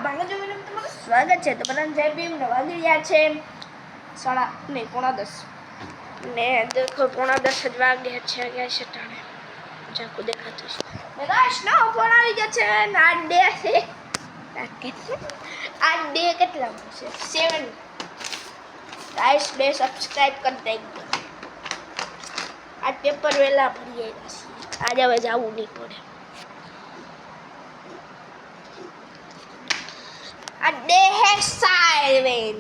ભાંગા જમીને તમારું સ્વાગત છે. તો બધાને જય ભીમ ને વાગી રહ્યા છે 9:30 ને દેખો 9:30 જ વાગ્યા છે. ટાણે જાકુ દેખાતું છે ગાઈસ નો ફોન આવી ગયા છે ને આ ડે છે આ ડે કેટલા છે 7 ગાઈસ બે સબસ્ક્રાઇબ કરી દેજો. આ પેપર વેલા ભરી આવ્યા છે આજે હવે જવું નહીં પડે. આ ડે હે સાયવેન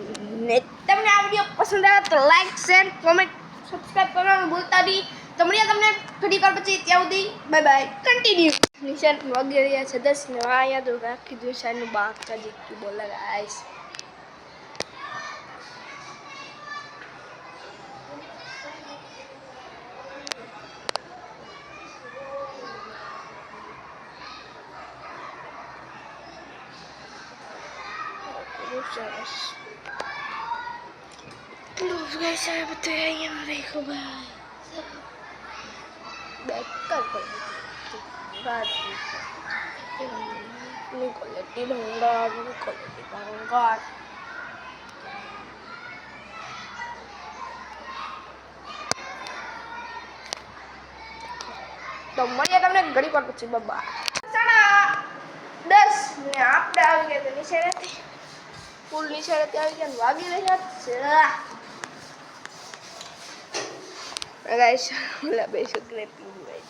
ને તમને આ વિડિયો પસંદ આવે તો લાઈક શેર કોમેન્ટ સબસ્ક્રાઇબ કરવાનું ભૂલતા નહીં. તો મળીએ તમને થોડી વાર પછી. ત્યાં સુધી બાય બાય કન્ટિન્યુ. નિશાન વાગી રહ્યા છે 10 ને આ યાદ રાખી દો શાનું બાક કાજી કી બોલા ગાઈસ. સરસ लोग कैसे बताया यहाँ देखो भाई बैठकर बात निकोलेटी भंगार तो મળીએ તમને ઘડી વાર પછી. બાબા 10 ને આપણે આવી ગયા તો નિશાળેથી ફૂલ નિશાળેથી આવી ગયા વાગી રહ્યા છે ગાઈસ. ઓલા બે છોકરે પીવું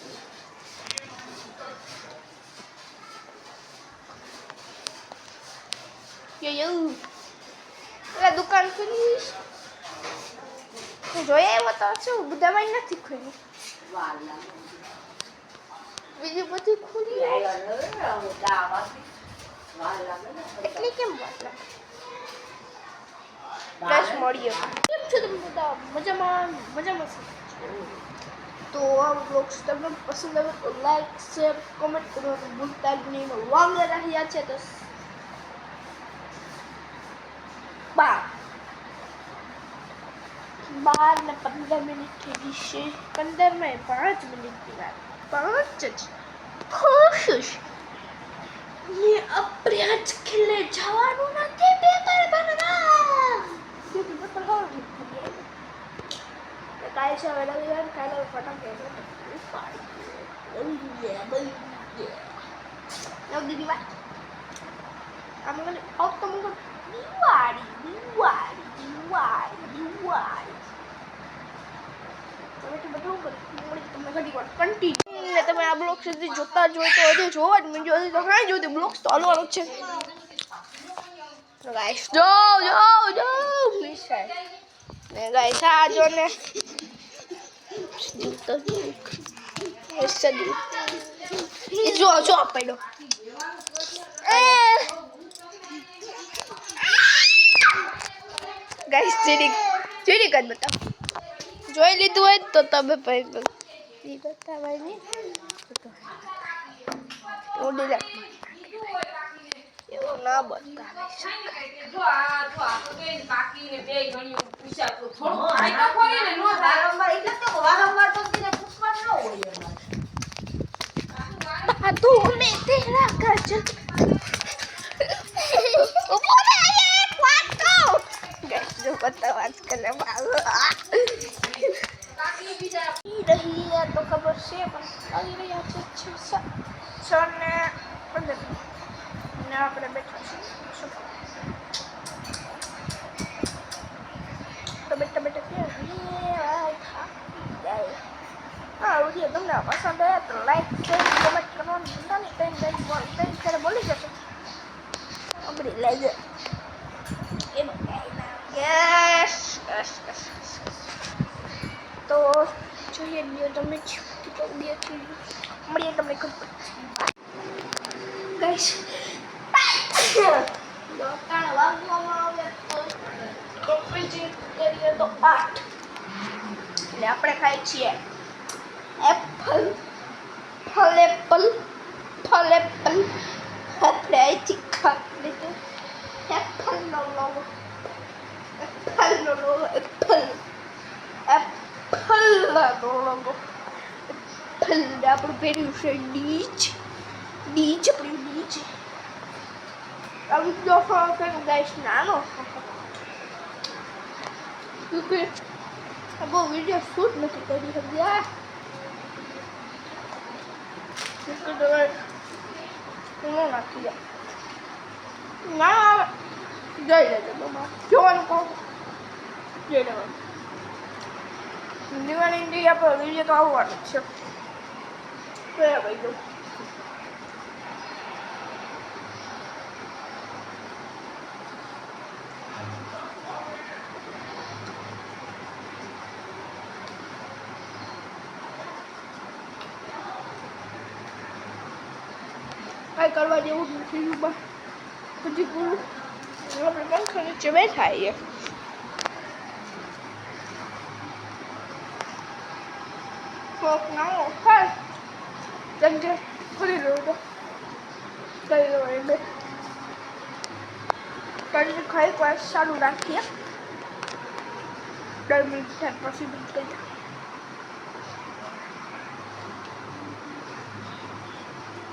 યો ઓલા દુકાન ખુલી જોયા એવો તો શું બધામાં નથી ખુલી બીજું બધું ખુલી એટલે કેમ વાત લાગે મળીએ કેમ છો તમે બધા મજામાં તો આ બ્લોગ્સ તમને પસંદ આવે તો લાઈક શેર કોમેન્ટ કરવાનું ભૂલતા નહીં. વાગી રહ્યા છે તો 12 ને 15 મિનિટ થઈ ગઈ છે. 15 ને 5 મિનિટની વાત 5 જ ખુશ ને આપણે આજ ખેલે જવાનું નથી પેપર ભરવા. કાલે છે હવે લગી કાલે ફટાકે દીદી વાત આમ મને આવ તો મને તમે આ બ્લોગ સુધી જોતા જ હોય તો હજી જોવા જ મળજો. હજી તો કાંઈ જોતી બ્લોગ્સ તો હાલવાનું છે ગાઈસ. જો ને ગાઈસ આ જો ને જો પડ્યો ગાઈસ. ચીડી કદ બતાવો જોઈ લીધું હોય તો તમે ભાઈ બતાવાય નહીં એવું ના બતાવે. તો ખબર છે પણ આવી રહ્યા છે 6 ને 15 ને આપણે બેઠા છીએ તો બેઠા ક્યાં હા વિડીયો તમને પસંદ આવે તો લાઈક શેર કોમેન્ટ કરવાનું ભૂલતા નહીં. કઈ બોલી જશે અબડી લઈ જાય યસ તો જોઈએ તમે મળીએ તમને ખબર ગાઈસ. તો 8 એટલે આપણે ખાઈ છીએ એપલ આપણે અહીંથી ખાઈ લીધું એપલનો લોગો આપણું પહેર્યું છે ડીચ આપણું ડીચ આ વિડીયો ફોટો ગાઈસ નાનો કે બહુ વિડીયો શૂટ નથી કરી શક્યા નાખી જાય ના જઈ લેજો જોવાનું કહું જઈ લેવાનું દિવાળી આપણો વિડીયો તો આવવાનો જ છે બરાબર જો કાંઈ કરવા જેવું નથી બધી પૂરું આપણે પંખા નીચે બેઠા છીએ કોક નાનો ખાસ જંજે કરી લો તો કરી લો એટલે કરી ખાઈ કોઈ સારું રાખીએ 10 મિનિટ થાય પછી બંધ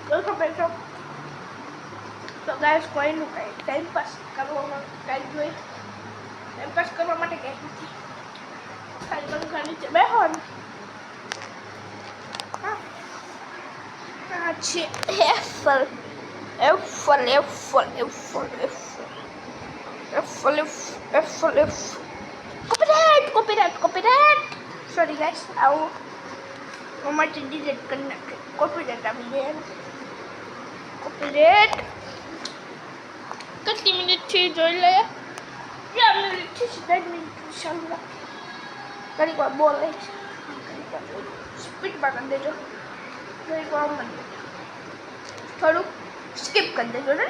કરી બેઠો તો ગાઈસ કોઈનું કંઈ ટાઈમ પાસ કરવામાં કાંઈ જોઈએ ટાઈમ પાસ કરવા માટે કંઈ નથી ખાલી પંખા નીચે બેસવાનું આ છે એફલ એફલ એફલ એફલ એફલ એફલ એફલ કોપીરાઇટ સોરી ગાઈસ આવું માટે ડિલીટ કરી નાખે કોપીરાઇટ આવી જાય કોપીરાઇટ કેટલી મિનિટથી જોઈ લે 2 મિનિટથી 10 મિનિટ ચાલુ રાખ ઘણી વાર બોલે છે સ્પીડમાં કરી દેજો ઘણી વાર થોડુંક સ્કીપ કરી દેજો ને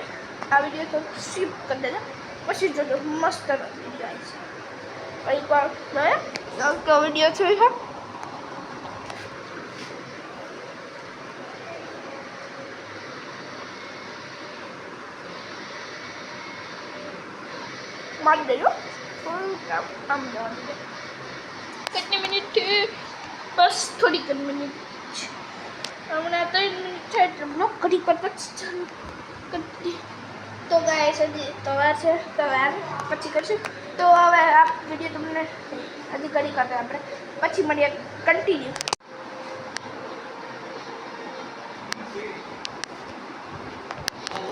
આ વિડીયો થોડુંક સ્કીપ કરી દેજો પછી જોજો મસ્ત વિડીયો આવે છે ઘણી વાર વિડીયો જોઈ છે મારી દેજો આમ જવાનું કેટલી મિનિટ બસ થોડીક મિનિટ હમણાં 3 મિનિટ થાય એટલે બ્લોક કરી પછી ચાલુ તો ગાઈસ હજી તો વાર છે તો વાર પછી કરશું તો હવે આ વિડીયો તમને હજી કરી કરતા આપણે પછી મળીએ કન્ટિન્યુ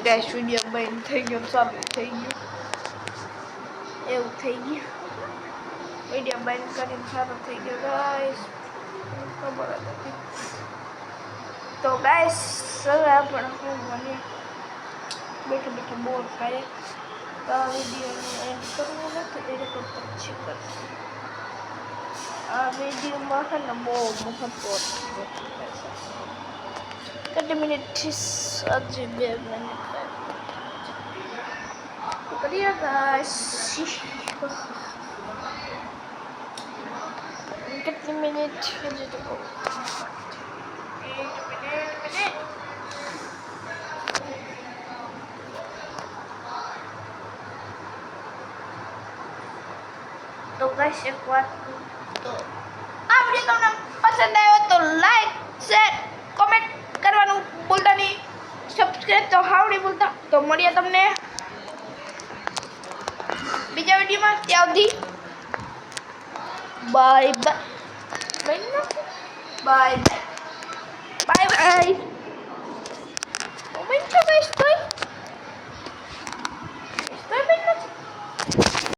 ગાઈસ વિડીયો બંધ થઈ ગયો ચાલુ થઈ ગયું એવું થઈ ગયું વિડીયો બંધ કરીને સારું થઈ ગયો ગાઈસ ખબર હતી તો ગાઈસ હવે આપણે શું મને બેઠા બેઠા બોર થાય તો આ વિડીયોને એન્ડ કરવું નથી એ તો પછી કરશું આ વિડીયોમાં છે ને બહુ મહત્વ કેટલી મિનિટથી હજી 2 મિનિટ કરીએ ગાઈસ કેટલી મિનિટ હજી તો બહુ તો ગાઈસ એક વાત તો આ વિડીયો તમને પસંદ આવ્યો તો લાઈક શેર કોમેન્ટ કરવાનું ભૂલતા નહીં સબસ્ક્રાઇબ તો હાવડી ભૂલતા તો મળીએ તમને બીજા વિડીયોમાં ત્યાં સુધી bye bye bye bye bye bye